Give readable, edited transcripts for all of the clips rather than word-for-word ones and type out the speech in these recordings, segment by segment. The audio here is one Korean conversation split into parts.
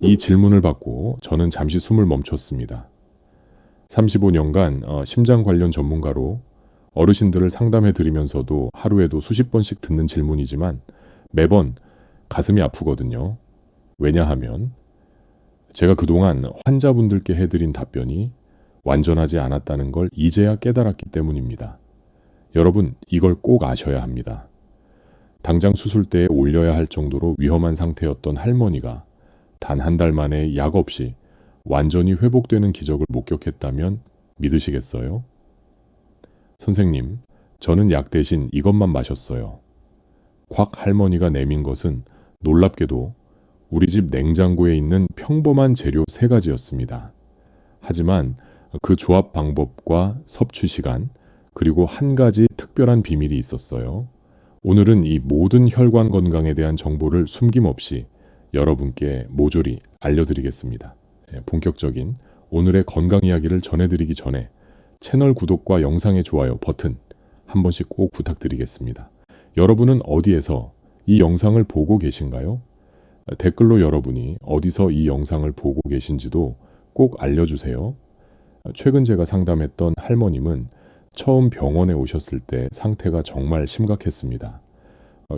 이 질문을 받고 저는 잠시 숨을 멈췄습니다. 35년간 심장 관련 전문가로 어르신들을 상담해 드리면서도 하루에도 수십 번씩 듣는 질문이지만 매번 가슴이 아프거든요. 왜냐하면 제가 그동안 환자분들께 해드린 답변이 완전하지 않았다는 걸 이제야 깨달았기 때문입니다. 여러분, 이걸 꼭 아셔야 합니다. 당장 수술대에 올려야 할 정도로 위험한 상태였던 할머니가 단 한 달 만에 약 없이 완전히 회복되는 기적을 목격했다면 믿으시겠어요? 선생님, 저는 약 대신 이것만 마셨어요. 곽 할머니가 내민 것은 놀랍게도 우리 집 냉장고에 있는 평범한 재료 3가지였습니다. 하지만 그 조합 방법과 섭취 시간, 그리고 한 가지 특별한 비밀이 있었어요. 오늘은 이 모든 혈관 건강에 대한 정보를 숨김없이 여러분께 모조리 알려드리겠습니다. 본격적인 오늘의 건강 이야기를 전해드리기 전에 채널 구독과 영상의 좋아요 버튼 한 번씩 꼭 부탁드리겠습니다. 여러분은 어디에서 이 영상을 보고 계신가요? 댓글로 여러분이 어디서 이 영상을 보고 계신지도 꼭 알려주세요. 최근 제가 상담했던 할머님은 처음 병원에 오셨을 때 상태가 정말 심각했습니다.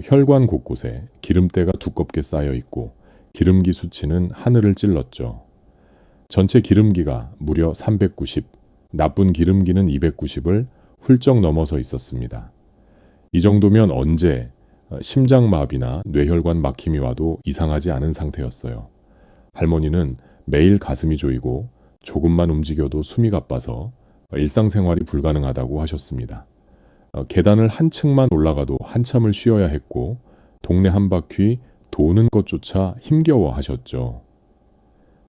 혈관 곳곳에 기름때가 두껍게 쌓여 있고 기름기 수치는 하늘을 찔렀죠. 전체 기름기가 무려 390, 나쁜 기름기는 290을 훌쩍 넘어서 있었습니다. 이 정도면 언제 심장마비나 뇌혈관 막힘이 와도 이상하지 않은 상태였어요. 할머니는 매일 가슴이 조이고 조금만 움직여도 숨이 가빠서 일상생활이 불가능하다고 하셨습니다. 계단을 한 층만 올라가도 한참을 쉬어야 했고 동네 한 바퀴 도는 것조차 힘겨워 하셨죠.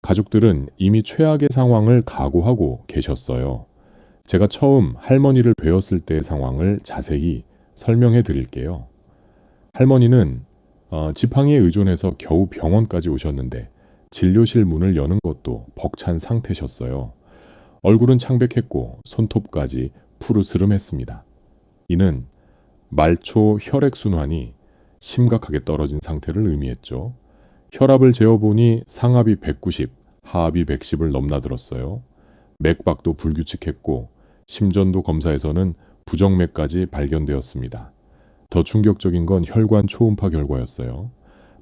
가족들은 이미 최악의 상황을 각오하고 계셨어요. 제가 처음 할머니를 뵈었을 때의 상황을 자세히 설명해 드릴게요. 할머니는 지팡이에 의존해서 겨우 병원까지 오셨는데 진료실 문을 여는 것도 벅찬 상태셨어요. 얼굴은 창백했고 손톱까지 푸르스름했습니다. 이는 말초 혈액순환이 심각하게 떨어진 상태를 의미했죠. 혈압을 재어보니 상압이 190, 하압이 110을 넘나들었어요. 맥박도 불규칙했고 심전도 검사에서는 부정맥까지 발견되었습니다. 더 충격적인 건 혈관 초음파 결과였어요.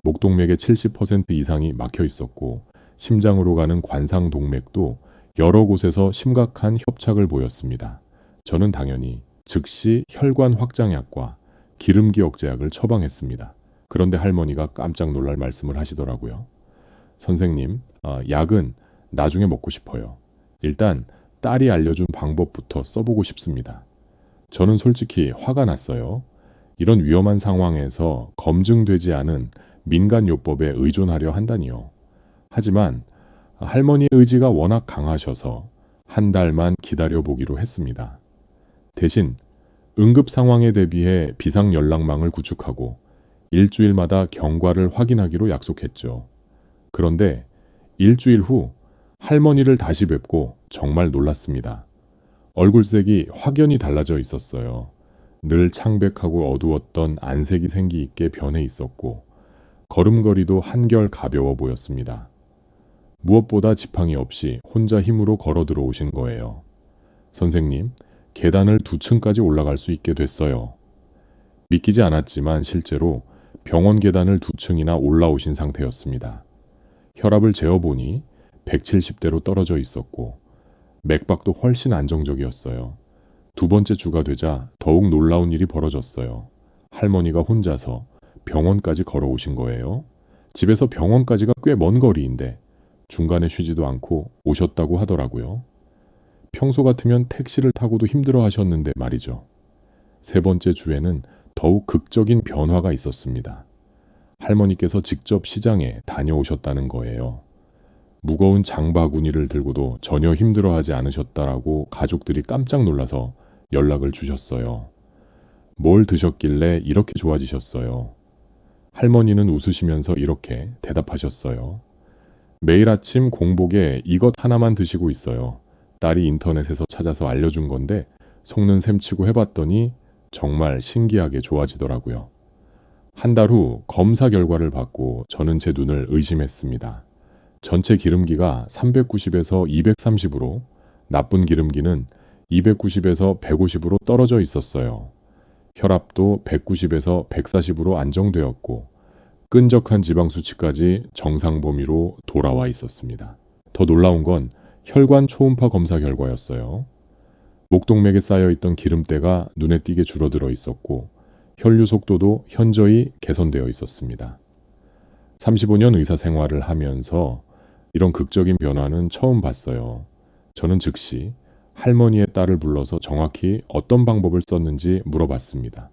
목동맥의 70% 이상이 막혀 있었고 심장으로 가는 관상동맥도 여러 곳에서 심각한 협착을 보였습니다. 저는 당연히 즉시 혈관 확장약과 기름기 억제약을 처방했습니다. 그런데 할머니가 깜짝 놀랄 말씀을 하시더라고요. 선생님, 약은 나중에 먹고 싶어요. 일단 딸이 알려준 방법부터 써보고 싶습니다. 저는 솔직히 화가 났어요. 이런 위험한 상황에서 검증되지 않은 민간요법에 의존하려 한다니요. 하지만 할머니의 의지가 워낙 강하셔서 한 달만 기다려보기로 했습니다. 대신 응급 상황에 대비해 비상연락망을 구축하고 일주일마다 경과를 확인하기로 약속했죠. 그런데 일주일 후 할머니를 다시 뵙고 정말 놀랐습니다. 얼굴색이 확연히 달라져 있었어요. 늘 창백하고 어두웠던 안색이 생기 있게 변해 있었고 걸음걸이도 한결 가벼워 보였습니다. 무엇보다 지팡이 없이 혼자 힘으로 걸어 들어오신 거예요. 선생님, 계단을 2층까지 올라갈 수 있게 됐어요. 믿기지 않았지만 실제로 병원 계단을 2층이나 올라오신 상태였습니다. 혈압을 재어보니 170대로 떨어져 있었고 맥박도 훨씬 안정적이었어요. 2번째 주가 되자 더욱 놀라운 일이 벌어졌어요. 할머니가 혼자서 병원까지 걸어오신 거예요. 집에서 병원까지가 꽤 먼 거리인데 중간에 쉬지도 않고 오셨다고 하더라고요. 평소 같으면 택시를 타고도 힘들어 하셨는데 말이죠. 3번째 주에는 더욱 극적인 변화가 있었습니다. 할머니께서 직접 시장에 다녀오셨다는 거예요. 무거운 장바구니를 들고도 전혀 힘들어하지 않으셨다라고 가족들이 깜짝 놀라서 연락을 주셨어요. 뭘 드셨길래 이렇게 좋아지셨어요? 할머니는 웃으시면서 이렇게 대답하셨어요. 매일 아침 공복에 이것 하나만 드시고 있어요. 딸이 인터넷에서 찾아서 알려준 건데 속는 셈치고 해봤더니 정말 신기하게 좋아지더라고요. 한 달 후 검사 결과를 받고 저는 제 눈을 의심했습니다. 전체 기름기가 390에서 230으로 나쁜 기름기는 290에서 150으로 떨어져 있었어요. 혈압도 190에서 140으로 안정되었고 끈적한 지방 수치까지 정상 범위로 돌아와 있었습니다. 더 놀라운 건 혈관 초음파 검사 결과였어요. 목동맥에 쌓여있던 기름때가 눈에 띄게 줄어들어 있었고 혈류 속도도 현저히 개선되어 있었습니다. 35년 의사 생활을 하면서 이런 극적인 변화는 처음 봤어요. 저는 즉시 할머니의 딸을 불러서 정확히 어떤 방법을 썼는지 물어봤습니다.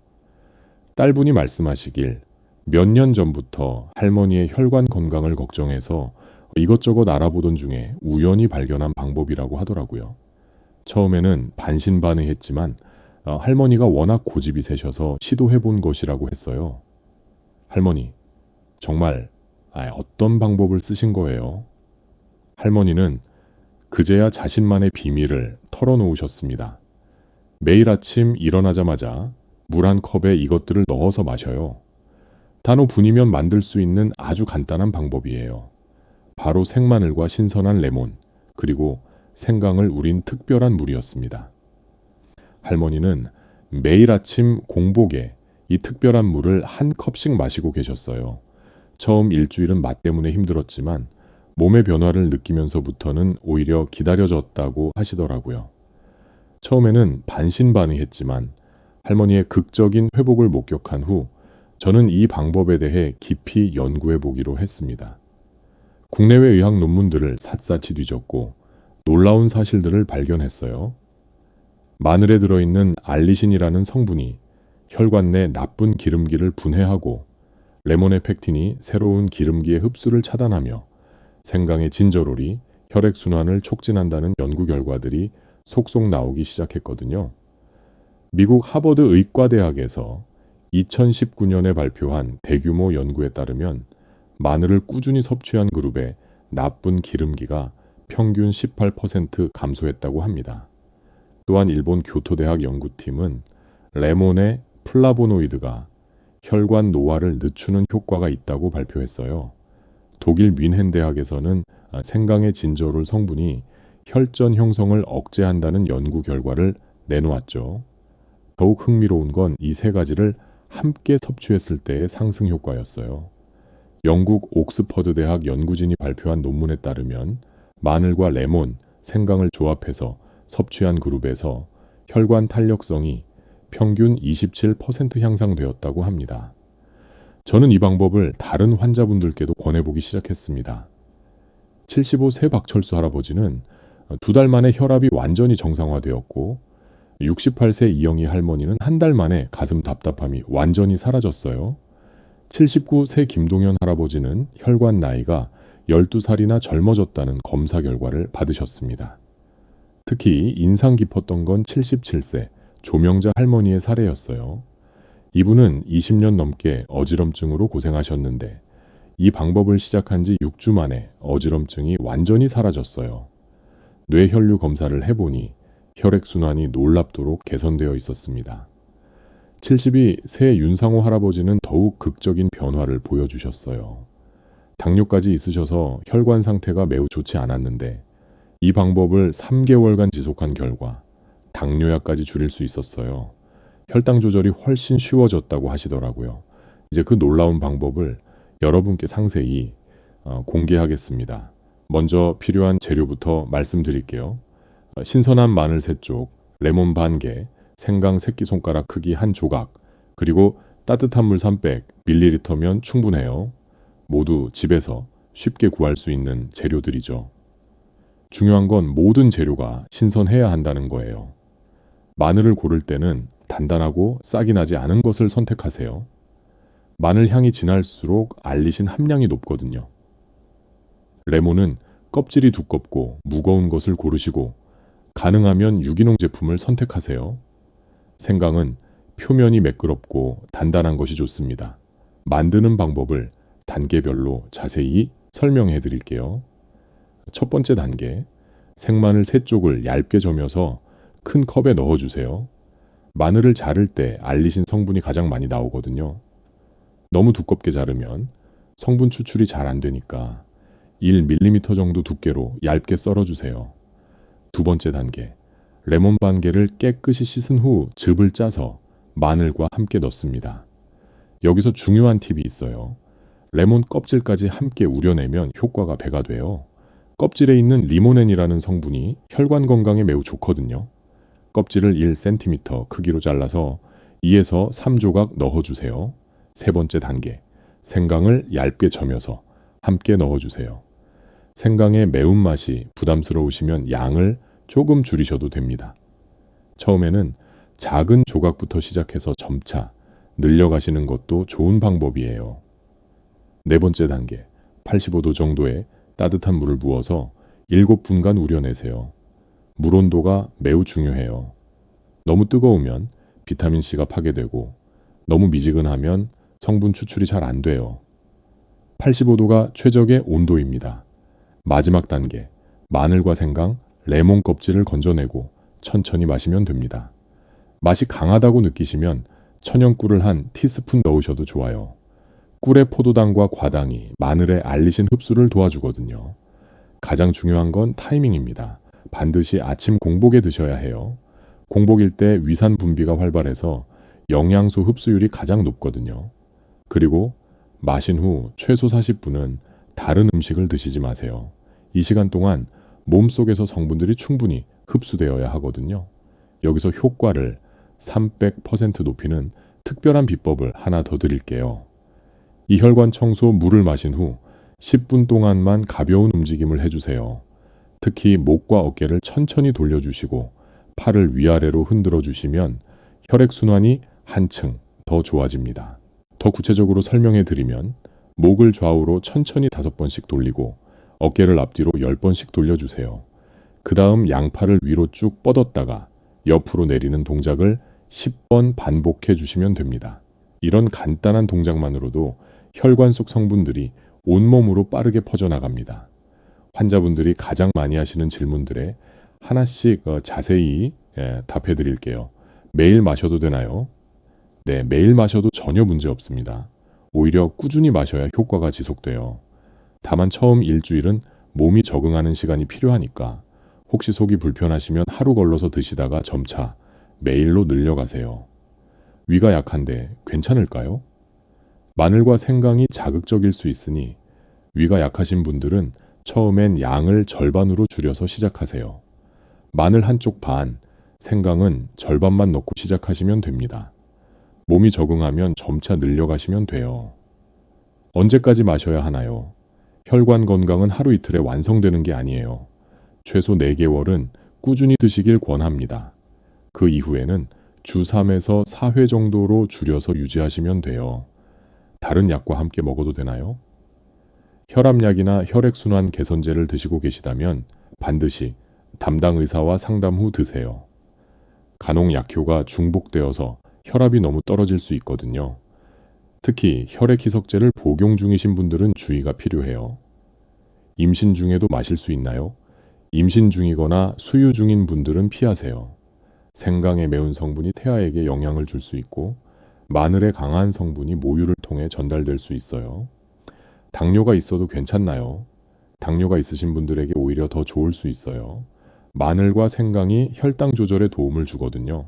딸분이 말씀하시길 몇 년 전부터 할머니의 혈관 건강을 걱정해서 이것저것 알아보던 중에 우연히 발견한 방법이라고 하더라고요. 처음에는 반신반의했지만 할머니가 워낙 고집이 세셔서 시도해본 것이라고 했어요. 할머니, 정말 어떤 방법을 쓰신 거예요? 할머니는 그제야 자신만의 비밀을 털어놓으셨습니다. 매일 아침 일어나자마자 물 한 컵에 이것들을 넣어서 마셔요. 단 5분이면 만들 수 있는 아주 간단한 방법이에요. 바로 생마늘과 신선한 레몬, 그리고 생강을 우린 특별한 물이었습니다. 할머니는 매일 아침 공복에 이 특별한 물을 한 컵씩 마시고 계셨어요. 처음 일주일은 맛 때문에 힘들었지만 몸의 변화를 느끼면서부터는 오히려 기다려졌다고 하시더라고요. 처음에는 반신반의했지만 할머니의 극적인 회복을 목격한 후 저는 이 방법에 대해 깊이 연구해 보기로 했습니다. 국내외 의학 논문들을 샅샅이 뒤졌고 놀라운 사실들을 발견했어요. 마늘에 들어있는 알리신이라는 성분이 혈관 내 나쁜 기름기를 분해하고 레몬의 펙틴이 새로운 기름기의 흡수를 차단하며 생강의 진저롤이 혈액순환을 촉진한다는 연구 결과들이 속속 나오기 시작했거든요. 미국 하버드 의과대학에서 2019년에 발표한 대규모 연구에 따르면 마늘을 꾸준히 섭취한 그룹의 나쁜 기름기가 평균 18% 감소했다고 합니다. 또한 일본 교토대학 연구팀은 레몬의 플라보노이드가 혈관 노화를 늦추는 효과가 있다고 발표했어요. 독일 뮌헨 대학에서는 생강의 진저롤 성분이 혈전 형성을 억제한다는 연구 결과를 내놓았죠. 더욱 흥미로운 건 이 세 가지를 함께 섭취했을 때의 상승 효과였어요. 영국 옥스퍼드 대학 연구진이 발표한 논문에 따르면 마늘과 레몬, 생강을 조합해서 섭취한 그룹에서 혈관 탄력성이 평균 27% 향상되었다고 합니다. 저는 이 방법을 다른 환자분들께도 권해보기 시작했습니다. 75세 박철수 할아버지는 2달 만에 혈압이 완전히 정상화되었고 68세 이영희 할머니는 한 달 만에 가슴 답답함이 완전히 사라졌어요. 79세 김동현 할아버지는 혈관 나이가 12살이나 젊어졌다는 검사 결과를 받으셨습니다. 특히 인상 깊었던 건 77세 조명자 할머니의 사례였어요. 이분은 20년 넘게 어지럼증으로 고생하셨는데 이 방법을 시작한 지 6주 만에 어지럼증이 완전히 사라졌어요. 뇌혈류 검사를 해보니 혈액순환이 놀랍도록 개선되어 있었습니다. 72세 윤상호 할아버지는 더욱 극적인 변화를 보여주셨어요. 당뇨까지 있으셔서 혈관 상태가 매우 좋지 않았는데 이 방법을 3개월간 지속한 결과 당뇨약까지 줄일 수 있었어요. 혈당 조절이 훨씬 쉬워졌다고 하시더라고요. 이제 그 놀라운 방법을 여러분께 상세히 공개하겠습니다. 먼저 필요한 재료부터 말씀드릴게요. 신선한 마늘 3쪽, 레몬 반 개, 생강 새끼손가락 크기 1조각, 그리고 따뜻한 물 300 ml면 충분해요. 모두 집에서 쉽게 구할 수 있는 재료들이죠. 중요한 건 모든 재료가 신선해야 한다는 거예요. 마늘을 고를 때는 단단하고 싹이 나지 않은 것을 선택하세요. 마늘 향이 진할수록 알리신 함량이 높거든요. 레몬은 껍질이 두껍고 무거운 것을 고르시고 가능하면 유기농 제품을 선택하세요. 생강은 표면이 매끄럽고 단단한 것이 좋습니다. 만드는 방법을 단계별로 자세히 설명해 드릴게요. 첫 번째 단계, 생마늘 3쪽을 얇게 저며서 큰 컵에 넣어주세요. 마늘을 자를 때 알리신 성분이 가장 많이 나오거든요. 너무 두껍게 자르면 성분 추출이 잘 안 되니까 1mm 정도 두께로 얇게 썰어주세요. 두 번째 단계, 레몬 반 개를 깨끗이 씻은 후 즙을 짜서 마늘과 함께 넣습니다. 여기서 중요한 팁이 있어요. 레몬 껍질까지 함께 우려내면 효과가 배가 돼요. 껍질에 있는 리모넨이라는 성분이 혈관 건강에 매우 좋거든요. 껍질을 1cm 크기로 잘라서 2에서 3조각 넣어주세요. 세 번째 단계, 생강을 얇게 저며서 함께 넣어주세요. 생강의 매운맛이 부담스러우시면 양을 조금 줄이셔도 됩니다. 처음에는 작은 조각부터 시작해서 점차 늘려가시는 것도 좋은 방법이에요. 네 번째 단계, 85도 정도의 따뜻한 물을 부어서 7분간 우려내세요. 물 온도가 매우 중요해요. 너무 뜨거우면 비타민C가 파괴되고 너무 미지근하면 성분 추출이 잘 안 돼요. 85도가 최적의 온도입니다. 마지막 단계, 마늘과 생강, 레몬 껍질을 건져내고 천천히 마시면 됩니다. 맛이 강하다고 느끼시면 천연꿀을 한 티스푼 넣으셔도 좋아요. 꿀의 포도당과 과당이 마늘의 알리신 흡수를 도와주거든요. 가장 중요한 건 타이밍입니다. 반드시 아침 공복에 드셔야 해요. 공복일 때 위산 분비가 활발해서 영양소 흡수율이 가장 높거든요. 그리고 마신 후 최소 40분은 다른 음식을 드시지 마세요. 이 시간 동안 몸속에서 성분들이 충분히 흡수되어야 하거든요. 여기서 효과를 300% 높이는 특별한 비법을 하나 더 드릴게요. 이 혈관 청소 물을 마신 후 10분 동안만 가벼운 움직임을 해주세요. 특히 목과 어깨를 천천히 돌려주시고 팔을 위아래로 흔들어 주시면 혈액순환이 한층 더 좋아집니다. 더 구체적으로 설명해 드리면 목을 좌우로 천천히 5번씩 돌리고 어깨를 앞뒤로 10번씩 돌려주세요. 그 다음 양팔을 위로 쭉 뻗었다가 옆으로 내리는 동작을 10번 반복해 주시면 됩니다. 이런 간단한 동작만으로도 혈관 속 성분들이 온몸으로 빠르게 퍼져나갑니다. 환자분들이 가장 많이 하시는 질문들에 하나씩 자세히 답해 드릴게요. 매일 마셔도 되나요? 네, 매일 마셔도 전혀 문제 없습니다. 오히려 꾸준히 마셔야 효과가 지속돼요. 다만 처음 일주일은 몸이 적응하는 시간이 필요하니까 혹시 속이 불편하시면 하루 걸러서 드시다가 점차 매일로 늘려가세요. 위가 약한데 괜찮을까요? 마늘과 생강이 자극적일 수 있으니 위가 약하신 분들은 처음엔 양을 절반으로 줄여서 시작하세요. 마늘 한쪽 반, 생강은 절반만 넣고 시작하시면 됩니다. 몸이 적응하면 점차 늘려가시면 돼요. 언제까지 마셔야 하나요? 혈관 건강은 하루 이틀에 완성되는 게 아니에요. 최소 4개월은 꾸준히 드시길 권합니다. 그 이후에는 주 3에서 4회 정도로 줄여서 유지하시면 돼요. 다른 약과 함께 먹어도 되나요? 혈압약이나 혈액순환 개선제를 드시고 계시다면 반드시 담당 의사와 상담 후 드세요. 간혹 약효가 중복되어서 혈압이 너무 떨어질 수 있거든요. 특히 혈액희석제를 복용 중이신 분들은 주의가 필요해요. 임신 중에도 마실 수 있나요? 임신 중이거나 수유 중인 분들은 피하세요. 생강의 매운 성분이 태아에게 영향을 줄 수 있고 마늘의 강한 성분이 모유를 통해 전달될 수 있어요. 당뇨가 있어도 괜찮나요? 당뇨가 있으신 분들에게 오히려 더 좋을 수 있어요. 마늘과 생강이 혈당 조절에 도움을 주거든요.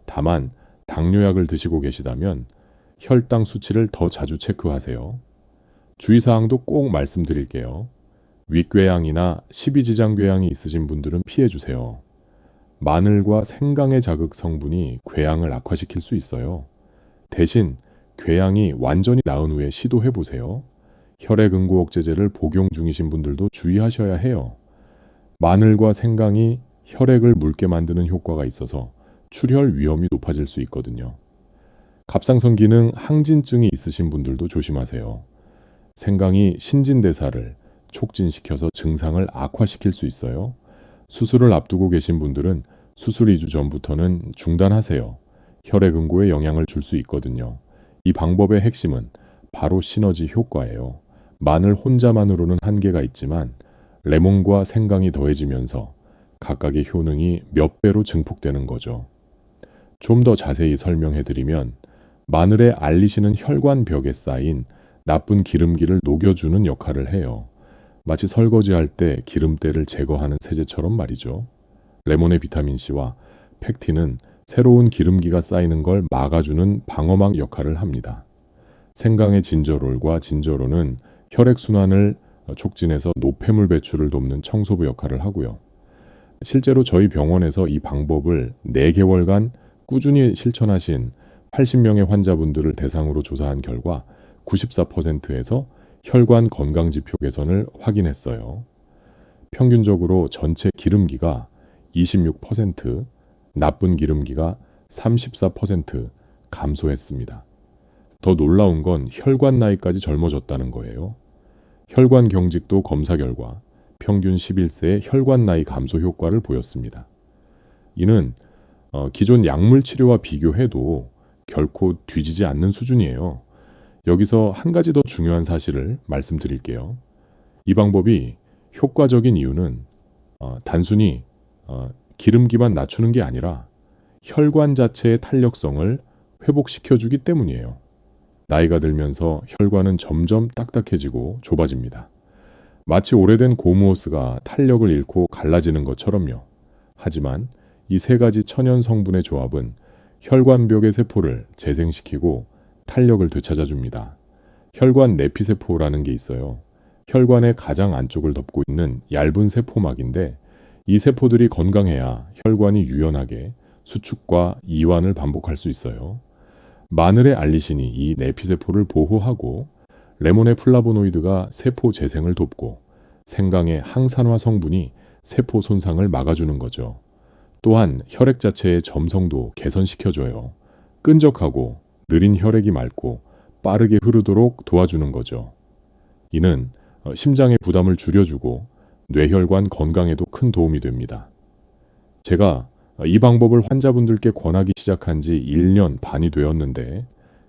다만 당뇨약을 드시고 계시다면 혈당 수치를 더 자주 체크하세요. 주의사항도 꼭 말씀드릴게요. 윗궤양이나 십이지장궤양이 있으신 분들은 피해주세요. 마늘과 생강의 자극 성분이 궤양을 악화시킬 수 있어요. 대신 궤양이 완전히 나은 후에 시도해보세요. 혈액응고 억제제를 복용 중이신 분들도 주의하셔야 해요. 마늘과 생강이 혈액을 묽게 만드는 효과가 있어서 출혈 위험이 높아질 수 있거든요. 갑상선 기능 항진증이 있으신 분들도 조심하세요. 생강이 신진대사를 촉진시켜서 증상을 악화시킬 수 있어요. 수술을 앞두고 계신 분들은 수술 2주 전부터는 중단하세요. 혈액응고에 영향을 줄 수 있거든요. 이 방법의 핵심은 바로 시너지 효과예요. 마늘 혼자만으로는 한계가 있지만 레몬과 생강이 더해지면서 각각의 효능이 몇 배로 증폭되는 거죠. 좀 더 자세히 설명해드리면 마늘에 알리시는 혈관벽에 쌓인 나쁜 기름기를 녹여주는 역할을 해요. 마치 설거지할 때 기름때를 제거하는 세제처럼 말이죠. 레몬의 비타민C와 펙틴은 새로운 기름기가 쌓이는 걸 막아주는 방어막 역할을 합니다. 생강의 진저롤과 진저로는 혈액순환을 촉진해서 노폐물 배출을 돕는 청소부 역할을 하고요. 실제로 저희 병원에서 이 방법을 4개월간 꾸준히 실천하신 80명의 환자분들을 대상으로 조사한 결과 94%에서 혈관 건강지표 개선을 확인했어요. 평균적으로 전체 기름기가 26%, 나쁜 기름기가 34% 감소했습니다. 더 놀라운 건 혈관 나이까지 젊어졌다는 거예요. 혈관 경직도 검사 결과 평균 11세의 혈관 나이 감소 효과를 보였습니다. 이는 기존 약물 치료와 비교해도 결코 뒤지지 않는 수준이에요. 여기서 한 가지 더 중요한 사실을 말씀드릴게요. 이 방법이 효과적인 이유는 단순히 기름기만 낮추는 게 아니라 혈관 자체의 탄력성을 회복시켜주기 때문이에요. 나이가 들면서 혈관은 점점 딱딱해지고 좁아집니다. 마치 오래된 고무호스가 탄력을 잃고 갈라지는 것처럼요. 하지만 이 3가지 천연 성분의 조합은 혈관벽의 세포를 재생시키고 탄력을 되찾아줍니다. 혈관 내피세포라는 게 있어요. 혈관의 가장 안쪽을 덮고 있는 얇은 세포막인데 이 세포들이 건강해야 혈관이 유연하게 수축과 이완을 반복할 수 있어요. 마늘의 알리신이 이 내피세포를 보호하고 레몬의 플라보노이드가 세포 재생을 돕고 생강의 항산화 성분이 세포 손상을 막아주는 거죠. 또한 혈액 자체의 점성도 개선시켜줘요. 끈적하고 느린 혈액이 맑고 빠르게 흐르도록 도와주는 거죠. 이는 심장의 부담을 줄여주고 뇌혈관 건강에도 큰 도움이 됩니다. 제가 이 방법을 환자분들께 권하기 시작한 지 1년 반이 되었는데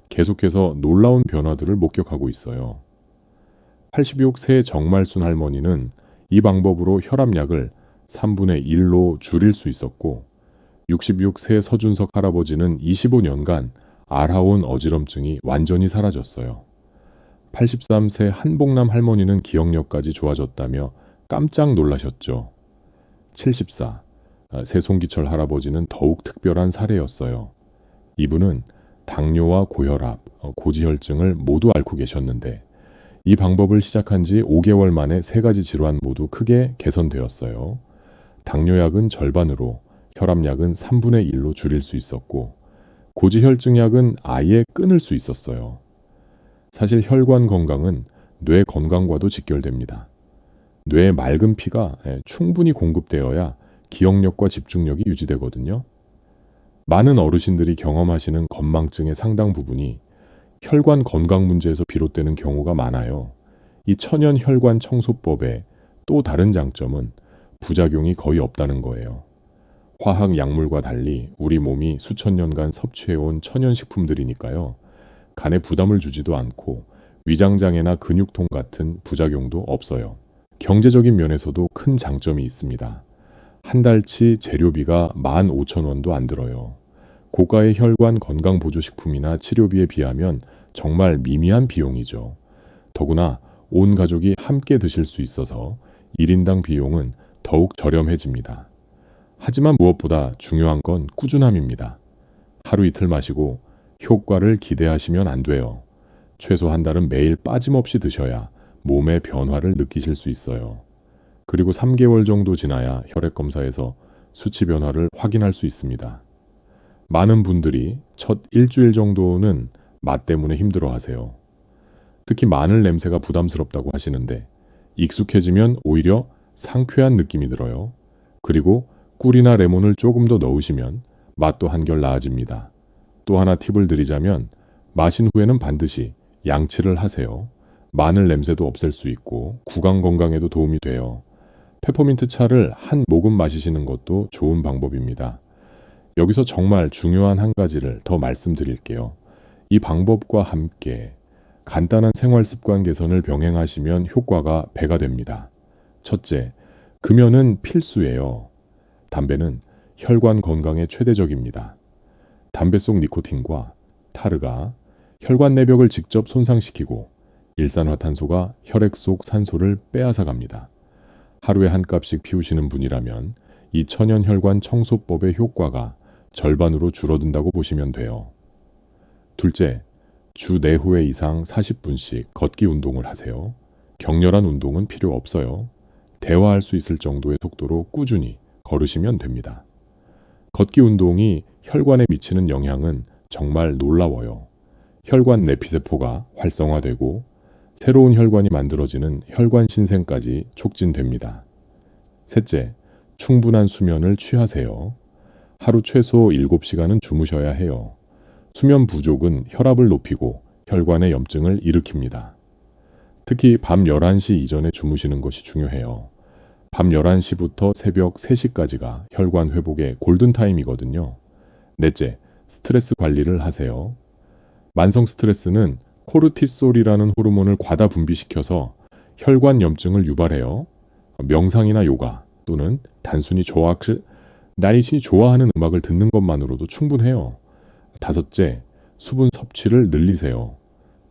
계속해서 놀라운 변화들을 목격하고 있어요. 86세 정말순 할머니는 이 방법으로 혈압약을 3분의 1로 줄일 수 있었고 66세 서준석 할아버지는 25년간 알아온 어지럼증이 완전히 사라졌어요. 83세 한복남 할머니는 기억력까지 좋아졌다며 깜짝 놀라셨죠. 74, 새송기철 할아버지는 더욱 특별한 사례였어요. 이분은 당뇨와 고혈압, 고지혈증을 모두 앓고 계셨는데 이 방법을 시작한 지 5개월 만에 3가지 질환 모두 크게 개선되었어요. 당뇨약은 절반으로, 혈압약은 3분의 1로 줄일 수 있었고 고지혈증약은 아예 끊을 수 있었어요. 사실 혈관 건강은 뇌 건강과도 직결됩니다. 뇌에 맑은 피가 충분히 공급되어야 기억력과 집중력이 유지되거든요. 많은 어르신들이 경험하시는 건망증의 상당 부분이 혈관 건강 문제에서 비롯되는 경우가 많아요. 이 천연 혈관 청소법의 또 다른 장점은 부작용이 거의 없다는 거예요. 화학 약물과 달리 우리 몸이 수천 년간 섭취해온 천연 식품들이니까요. 간에 부담을 주지도 않고 위장장애나 근육통 같은 부작용도 없어요. 경제적인 면에서도 큰 장점이 있습니다. 한 달치 재료비가 15,000원도 안 들어요. 고가의 혈관 건강보조식품이나 치료비에 비하면 정말 미미한 비용이죠. 더구나 온 가족이 함께 드실 수 있어서 1인당 비용은 더욱 저렴해집니다. 하지만 무엇보다 중요한 건 꾸준함입니다. 하루 이틀 마시고 효과를 기대하시면 안 돼요. 최소 한 달은 매일 빠짐없이 드셔야 몸의 변화를 느끼실 수 있어요. 그리고 3개월 정도 지나야 혈액검사에서 수치 변화를 확인할 수 있습니다. 많은 분들이 첫 일주일 정도는 맛 때문에 힘들어하세요. 특히 마늘 냄새가 부담스럽다고 하시는데 익숙해지면 오히려 상쾌한 느낌이 들어요. 그리고 꿀이나 레몬을 조금 더 넣으시면 맛도 한결 나아집니다. 또 하나 팁을 드리자면 마신 후에는 반드시 양치를 하세요. 마늘 냄새도 없앨 수 있고 구강 건강에도 도움이 돼요. 페퍼민트 차를 한 모금 마시시는 것도 좋은 방법입니다. 여기서 정말 중요한 한 가지를 더 말씀드릴게요. 이 방법과 함께 간단한 생활 습관 개선을 병행하시면 효과가 배가 됩니다. 첫째, 금연은 필수예요. 담배는 혈관 건강에 최대적입니다. 담배 속 니코틴과 타르가 혈관 내벽을 직접 손상시키고 일산화탄소가 혈액 속 산소를 빼앗아 갑니다. 하루에 한 값씩 피우시는 분이라면 이 천연혈관 청소법의 효과가 절반으로 줄어든다고 보시면 돼요. 둘째, 주 4회 이상 40분씩 걷기 운동을 하세요. 격렬한 운동은 필요 없어요. 대화할 수 있을 정도의 속도로 꾸준히 걸으시면 됩니다. 걷기 운동이 혈관에 미치는 영향은 정말 놀라워요. 혈관 내피세포가 활성화되고 새로운 혈관이 만들어지는 혈관 신생까지 촉진됩니다. 셋째, 충분한 수면을 취하세요. 하루 최소 7시간은 주무셔야 해요. 수면 부족은 혈압을 높이고 혈관의 염증을 일으킵니다. 특히 밤 11시 이전에 주무시는 것이 중요해요. 밤 11시부터 새벽 3시까지가 혈관 회복의 골든타임이거든요. 넷째, 스트레스 관리를 하세요. 만성 스트레스는 코르티솔이라는 호르몬을 과다 분비시켜서 혈관 염증을 유발해요. 명상이나 요가 또는 단순히 나이시 좋아하는 음악을 듣는 것만으로도 충분해요. 다섯째, 수분 섭취를 늘리세요.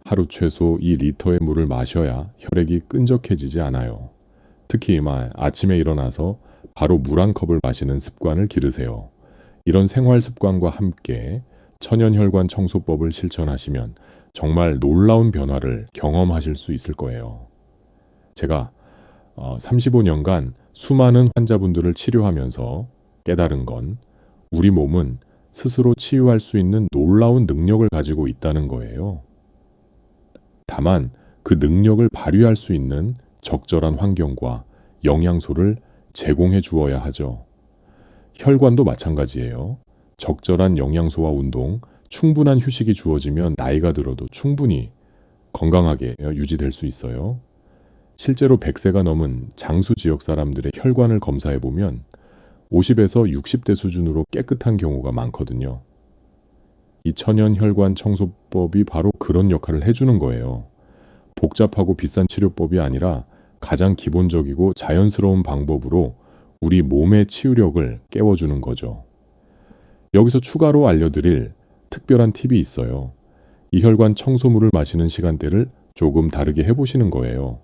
하루 최소 2리터의 물을 마셔야 혈액이 끈적해지지 않아요. 특히 아침에 일어나서 바로 물 한 컵을 마시는 습관을 기르세요. 이런 생활 습관과 함께 천연혈관 청소법을 실천하시면 정말 놀라운 변화를 경험하실 수 있을 거예요. 제가 35년간 수많은 환자분들을 치료하면서 깨달은 건 우리 몸은 스스로 치유할 수 있는 놀라운 능력을 가지고 있다는 거예요. 다만 그 능력을 발휘할 수 있는 적절한 환경과 영양소를 제공해 주어야 하죠. 혈관도 마찬가지예요. 적절한 영양소와 운동, 충분한 휴식이 주어지면 나이가 들어도 충분히 건강하게 유지될 수 있어요. 실제로 100세가 넘은 장수 지역 사람들의 혈관을 검사해 보면 50에서 60대 수준으로 깨끗한 경우가 많거든요. 이 천연혈관 청소법이 바로 그런 역할을 해주는 거예요. 복잡하고 비싼 치료법이 아니라 가장 기본적이고 자연스러운 방법으로 우리 몸의 치유력을 깨워주는 거죠. 여기서 추가로 알려드릴 특별한 팁이 있어요. 이 혈관 청소물을 마시는 시간대를 조금 다르게 해보시는 거예요.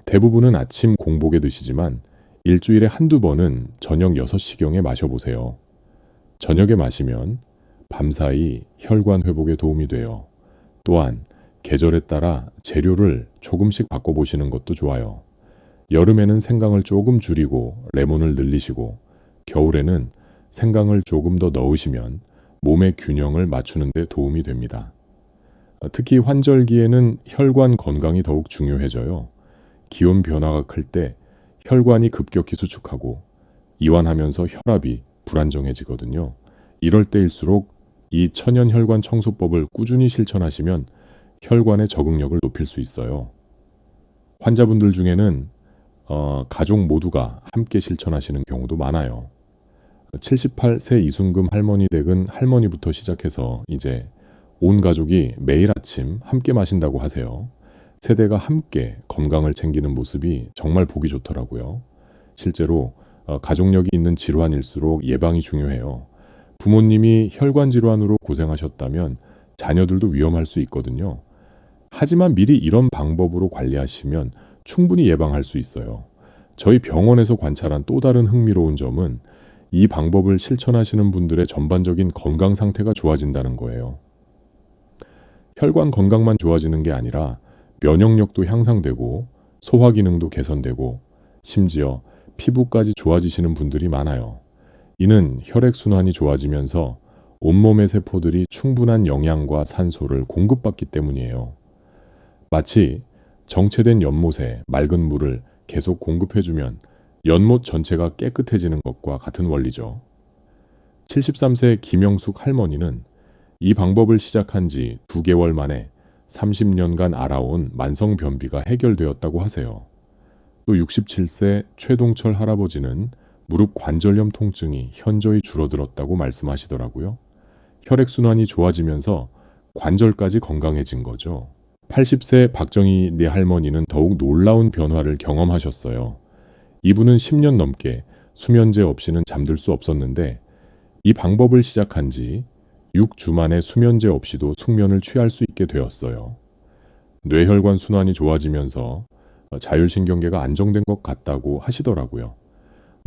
대부분은 아침 공복에 드시지만 일주일에 한두 번은 저녁 6시경에 마셔보세요. 저녁에 마시면 밤사이 혈관 회복에 도움이 돼요. 또한 계절에 따라 재료를 조금씩 바꿔보시는 것도 좋아요. 여름에는 생강을 조금 줄이고 레몬을 늘리시고 겨울에는 생강을 조금 더 넣으시면 몸의 균형을 맞추는 데 도움이 됩니다. 특히 환절기에는 혈관 건강이 더욱 중요해져요. 기온 변화가 클 때 혈관이 급격히 수축하고 이완하면서 혈압이 불안정해지거든요. 이럴 때일수록 이 천연혈관 청소법을 꾸준히 실천하시면 혈관의 적응력을 높일 수 있어요. 환자분들 중에는 가족 모두가 함께 실천하시는 경우도 많아요. 78세 이순금 할머니 댁은 할머니부터 시작해서 이제 온 가족이 매일 아침 함께 마신다고 하세요. 세대가 함께 건강을 챙기는 모습이 정말 보기 좋더라고요. 실제로 가족력이 있는 질환일수록 예방이 중요해요. 부모님이 혈관 질환으로 고생하셨다면 자녀들도 위험할 수 있거든요. 하지만 미리 이런 방법으로 관리하시면 충분히 예방할 수 있어요. 저희 병원에서 관찰한 또 다른 흥미로운 점은 이 방법을 실천하시는 분들의 전반적인 건강 상태가 좋아진다는 거예요. 혈관 건강만 좋아지는 게 아니라 면역력도 향상되고 소화 기능도 개선되고 심지어 피부까지 좋아지시는 분들이 많아요. 이는 혈액순환이 좋아지면서 온몸의 세포들이 충분한 영양과 산소를 공급받기 때문이에요. 마치 정체된 연못에 맑은 물을 계속 공급해주면 연못 전체가 깨끗해지는 것과 같은 원리죠. 73세 김영숙 할머니는 이 방법을 시작한 지 2개월 만에 30년간 앓아온 만성 변비가 해결되었다고 하세요. 또 67세 최동철 할아버지는 무릎 관절염 통증이 현저히 줄어들었다고 말씀하시더라고요. 혈액순환이 좋아지면서 관절까지 건강해진 거죠. 80세 박정희 네 할머니는 더욱 놀라운 변화를 경험하셨어요. 이분은 10년 넘게 수면제 없이는 잠들 수 없었는데 이 방법을 시작한 지 6주 만에 수면제 없이도 숙면을 취할 수 있게 되었어요. 뇌혈관 순환이 좋아지면서 자율신경계가 안정된 것 같다고 하시더라고요.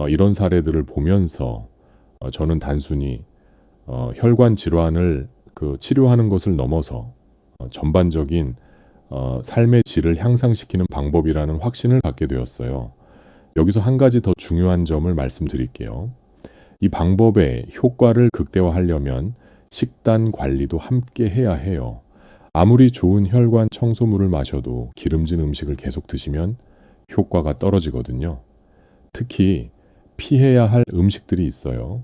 이런 사례들을 보면서 저는 단순히 혈관 질환을 치료하는 것을 넘어서 전반적인 삶의 질을 향상시키는 방법이라는 확신을 갖게 되었어요. 여기서 한 가지 더 중요한 점을 말씀드릴게요. 이 방법의 효과를 극대화하려면 식단 관리도 함께 해야 해요. 아무리 좋은 혈관 청소물을 마셔도 기름진 음식을 계속 드시면 효과가 떨어지거든요. 특히 피해야 할 음식들이 있어요.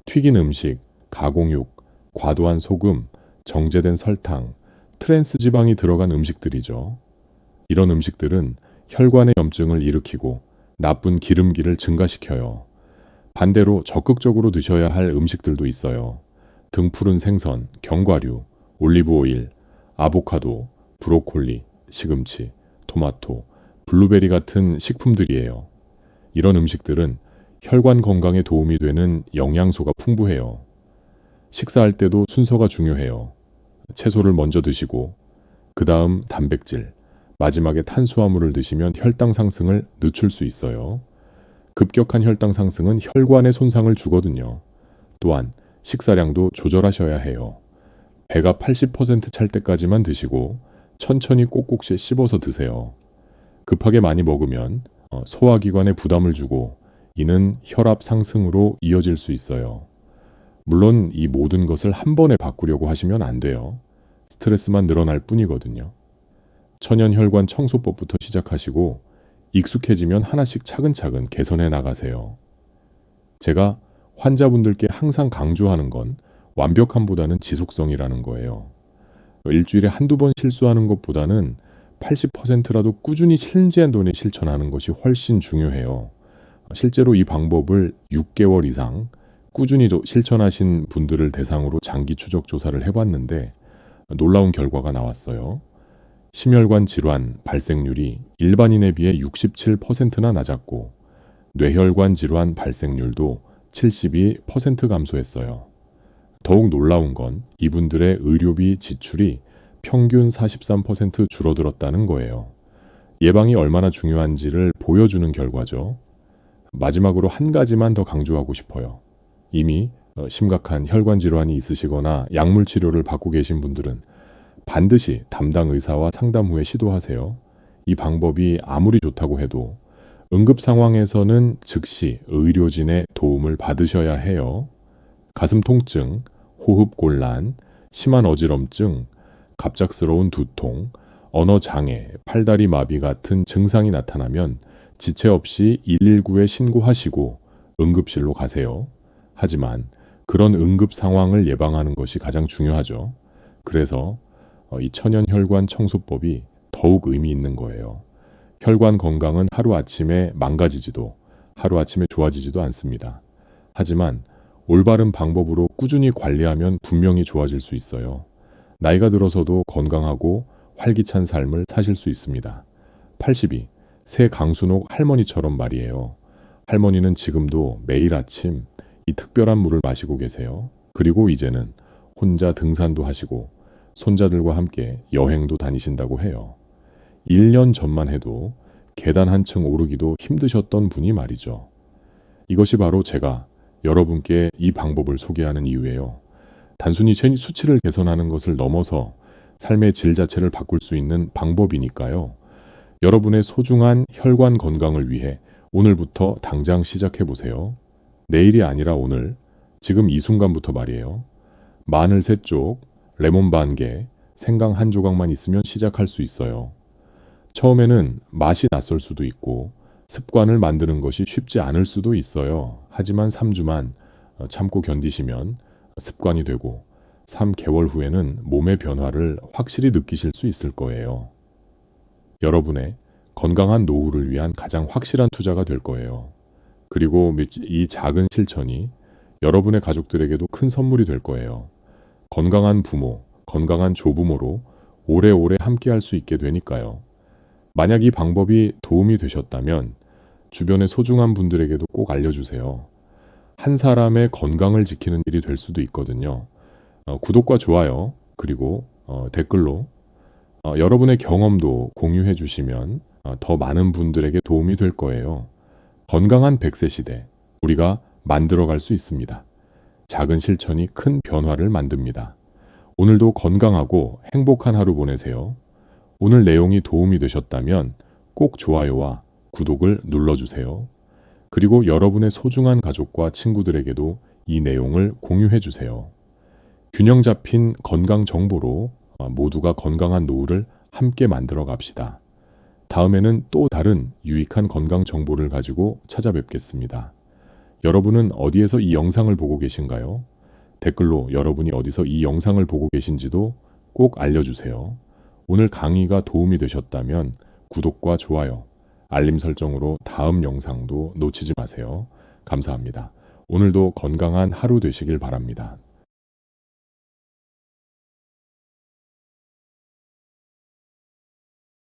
튀긴 음식, 가공육, 과도한 소금, 정제된 설탕, 트랜스 지방이 들어간 음식들이죠. 이런 음식들은 혈관의 염증을 일으키고 나쁜 기름기를 증가시켜요. 반대로 적극적으로 드셔야 할 음식들도 있어요. 등푸른 생선, 견과류, 올리브 오일, 아보카도, 브로콜리, 시금치, 토마토, 블루베리 같은 식품들이에요. 이런 음식들은 혈관 건강에 도움이 되는 영양소가 풍부해요. 식사할 때도 순서가 중요해요. 채소를 먼저 드시고 그 다음 단백질, 마지막에 탄수화물을 드시면 혈당 상승을 늦출 수 있어요. 급격한 혈당 상승은 혈관에 손상을 주거든요. 또한 식사량도 조절하셔야 해요. 배가 80% 찰 때까지만 드시고 천천히 꼭꼭씩 씹어서 드세요. 급하게 많이 먹으면 소화기관에 부담을 주고 이는 혈압 상승으로 이어질 수 있어요. 물론 이 모든 것을 한 번에 바꾸려고 하시면 안 돼요. 스트레스만 늘어날 뿐이거든요. 천연혈관 청소법부터 시작하시고 익숙해지면 하나씩 차근차근 개선해 나가세요. 제가 환자분들께 항상 강조하는 건 완벽함보다는 지속성이라는 거예요. 일주일에 한두 번 실수하는 것보다는 80%라도 꾸준히 신재한돈에 실천하는 것이 훨씬 중요해요. 실제로 이 방법을 6개월 이상 꾸준히 실천하신 분들을 대상으로 장기 추적 조사를 해봤는데 놀라운 결과가 나왔어요. 심혈관 질환 발생률이 일반인에 비해 67%나 낮았고 뇌혈관 질환 발생률도 72% 감소했어요. 더욱 놀라운 건 이분들의 의료비 지출이 평균 43% 줄어들었다는 거예요. 예방이 얼마나 중요한지를 보여주는 결과죠. 마지막으로 한 가지만 더 강조하고 싶어요. 이미 심각한 혈관 질환이 있으시거나 약물 치료를 받고 계신 분들은 반드시 담당 의사와 상담 후에 시도하세요. 이 방법이 아무리 좋다고 해도 응급 상황에서는 즉시 의료진의 도움을 받으셔야 해요. 가슴 통증, 호흡 곤란, 심한 어지럼증, 갑작스러운 두통, 언어 장애, 팔다리 마비 같은 증상이 나타나면 지체 없이 119에 신고하시고 응급실로 가세요. 하지만 그런 응급 상황을 예방하는 것이 가장 중요하죠. 그래서 이 천연혈관 청소법이 더욱 의미 있는 거예요. 혈관 건강은 하루아침에 망가지지도 하루아침에 좋아지지도 않습니다. 하지만 올바른 방법으로 꾸준히 관리하면 분명히 좋아질 수 있어요. 나이가 들어서도 건강하고 활기찬 삶을 사실 수 있습니다. 82. 새 강순옥 할머니처럼 말이에요. 할머니는 지금도 매일 아침 이 특별한 물을 마시고 계세요. 그리고 이제는 혼자 등산도 하시고 손자들과 함께 여행도 다니신다고 해요. 1년 전만 해도 계단 한 층 오르기도 힘드셨던 분이 말이죠. 이것이 바로 제가 여러분께 이 방법을 소개하는 이유예요. 단순히 수치를 개선하는 것을 넘어서 삶의 질 자체를 바꿀 수 있는 방법이니까요. 여러분의 소중한 혈관 건강을 위해 오늘부터 당장 시작해 보세요. 내일이 아니라 오늘, 지금 이 순간부터 말이에요. 마늘 3쪽, 레몬 반 개, 생강 한 조각만 있으면 시작할 수 있어요. 처음에는 맛이 낯설 수도 있고 습관을 만드는 것이 쉽지 않을 수도 있어요. 하지만 3주만 참고 견디시면 습관이 되고 3개월 후에는 몸의 변화를 확실히 느끼실 수 있을 거예요. 여러분의 건강한 노후를 위한 가장 확실한 투자가 될 거예요. 그리고 이 작은 실천이 여러분의 가족들에게도 큰 선물이 될 거예요. 건강한 부모, 건강한 조부모로 오래오래 함께 할 수 있게 되니까요. 만약 이 방법이 도움이 되셨다면 주변의 소중한 분들에게도 꼭 알려주세요. 한 사람의 건강을 지키는 일이 될 수도 있거든요. 구독과 좋아요, 그리고 댓글로 여러분의 경험도 공유해 주시면 더 많은 분들에게 도움이 될 거예요. 건강한 100세 시대, 우리가 만들어갈 수 있습니다. 작은 실천이 큰 변화를 만듭니다. 오늘도 건강하고 행복한 하루 보내세요. 오늘 내용이 도움이 되셨다면 꼭 좋아요와 구독을 눌러주세요. 그리고 여러분의 소중한 가족과 친구들에게도 이 내용을 공유해 주세요. 균형 잡힌 건강 정보로 모두가 건강한 노후를 함께 만들어 갑시다. 다음에는 또 다른 유익한 건강 정보를 가지고 찾아뵙겠습니다. 여러분은 어디에서 이 영상을 보고 계신가요? 댓글로 여러분이 어디서 이 영상을 보고 계신지도 꼭 알려주세요. 오늘 강의가 도움이 되셨다면 구독과 좋아요, 알림 설정으로 다음 영상도 놓치지 마세요. 감사합니다. 오늘도 건강한 하루 되시길 바랍니다.